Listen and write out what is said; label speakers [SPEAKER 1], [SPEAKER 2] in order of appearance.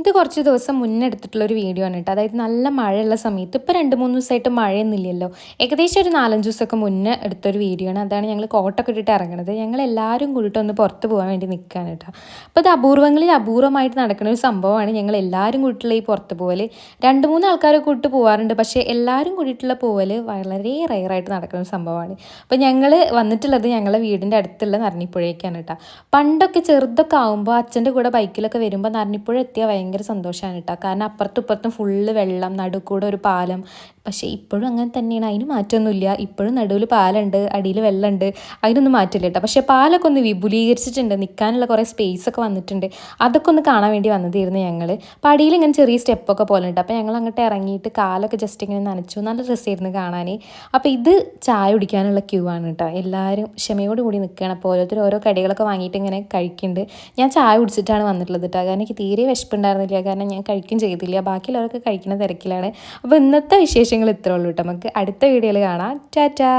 [SPEAKER 1] ഇത് കുറച്ച് ദിവസം മുന്നേ എടുത്തിട്ടുള്ളൊരു വീഡിയോ ആണ് കേട്ടോ. അതായത് നല്ല മഴയുള്ള സമയത്ത് ഇപ്പോൾ 2-3 ദിവസമായിട്ട് മഴയൊന്നുമില്ലല്ലോ, ഏകദേശം ഒരു 4-5 ദിവസമൊക്കെ മുന്നേ എടുത്തൊരു വീഡിയോ ആണ്. അതാണ് ഞങ്ങൾ കോട്ടൊക്കെ ഇട്ടിട്ട് ഇറങ്ങണത്. ഞങ്ങൾ എല്ലാവരും കൂടിയിട്ട് ഒന്ന് പുറത്ത് പോകാൻ വേണ്ടി നിൽക്കുകയാണ് കേട്ടോ. അപ്പോൾ ഇത് അപൂർവങ്ങളിൽ അപൂർവമായിട്ട് നടക്കുന്ന ഒരു സംഭവമാണ്. ഞങ്ങൾ എല്ലാവരും കൂടിയിട്ടുള്ള ഈ പുറത്ത് പോകൽ 2-3 ആൾക്കാരൊക്കെ കൂട്ട് പോകാറുണ്ട്, പക്ഷേ എല്ലാവരും കൂടിയിട്ടുള്ള പോകൽ വളരെ റെയറായിട്ട് നടക്കുന്ന ഒരു സംഭവമാണ്. അപ്പോൾ ഞങ്ങൾ വന്നിട്ടുള്ളത് ഞങ്ങളുടെ വീടിൻ്റെ അടുത്തുള്ള നരണിപ്പുഴയ്ക്കാണ് കേട്ടോ. പണ്ടൊക്കെ ചെറുതൊക്കെ ആകുമ്പോൾ അച്ഛൻ്റെ കൂടെ ബൈക്കിലൊക്കെ വരുമ്പോൾ നരണിപ്പുഴ എത്തിയാൽ ഭയങ്കര സന്തോഷമാണ് കേട്ടോ. കാരണം അപ്പുറത്തും ഇപ്പുറത്തും ഫുള്ള് വെള്ളം, നടുക്കൂടെ ഒരു പാലം. പക്ഷേ ഇപ്പോഴും അങ്ങനെ തന്നെയാണ്, അതിന് മാറ്റമൊന്നുമില്ല. ഇപ്പോഴും നടുവിൽ പാലുണ്ട്, അടിയിൽ വെള്ളമുണ്ട്, അതിനൊന്നും മാറ്റില്ല കേട്ടോ. പക്ഷേ പാലൊക്കെ ഒന്ന് വിപുലീകരിച്ചിട്ടുണ്ട്, നിൽക്കാനുള്ള കുറേ സ്പേസൊക്കെ വന്നിട്ടുണ്ട്. അതൊക്കെ ഒന്ന് കാണാൻ വേണ്ടി വന്നതായിരുന്നു ഞങ്ങൾ. അപ്പോൾ അടിയിൽ ഇങ്ങനെ ചെറിയ സ്റ്റെപ്പൊക്കെ പോലെ ഉണ്ട്. അപ്പോൾ ഞങ്ങൾ അങ്ങോട്ട് ഇറങ്ങിയിട്ട് കാലൊക്കെ ജസ്റ്റ് ഇങ്ങനെ നനച്ചു. നല്ല രസമായിരുന്നു കാണാൻ. അപ്പോൾ ഇത് ചായ കുടിക്കാനുള്ള ക്യൂ ആണ് കേട്ടോ. എല്ലാവരും ക്ഷമയോട് കൂടി നിൽക്കുകയാണ്. അപ്പോൾ ഓരോരുത്തർ ഓരോ കടികളൊക്കെ വാങ്ങിയിട്ട് ഇങ്ങനെ കഴിക്കുന്നുണ്ട്. ഞാൻ ചായ കുടിച്ചിട്ടാണ് വന്നിട്ടുള്ളത് കേട്ടോ. കാരണം എനിക്ക് തീരെ വിശപ്പുണ്ടായിരുന്നില്ല, കാരണം ഞാൻ കഴിക്കും ചെയ്തില്ല. ബാക്കിയുള്ളവരൊക്കെ കഴിക്കുന്ന തിരക്കിലാണ്. അപ്പോൾ ഇന്നത്തെ വിശേഷങ്ങൾ ഇത്രേ ഉള്ളൂ കേട്ടോ. നമുക്ക് അടുത്ത വീഡിയോയിൽ കാണാം. ടാറ്റാ.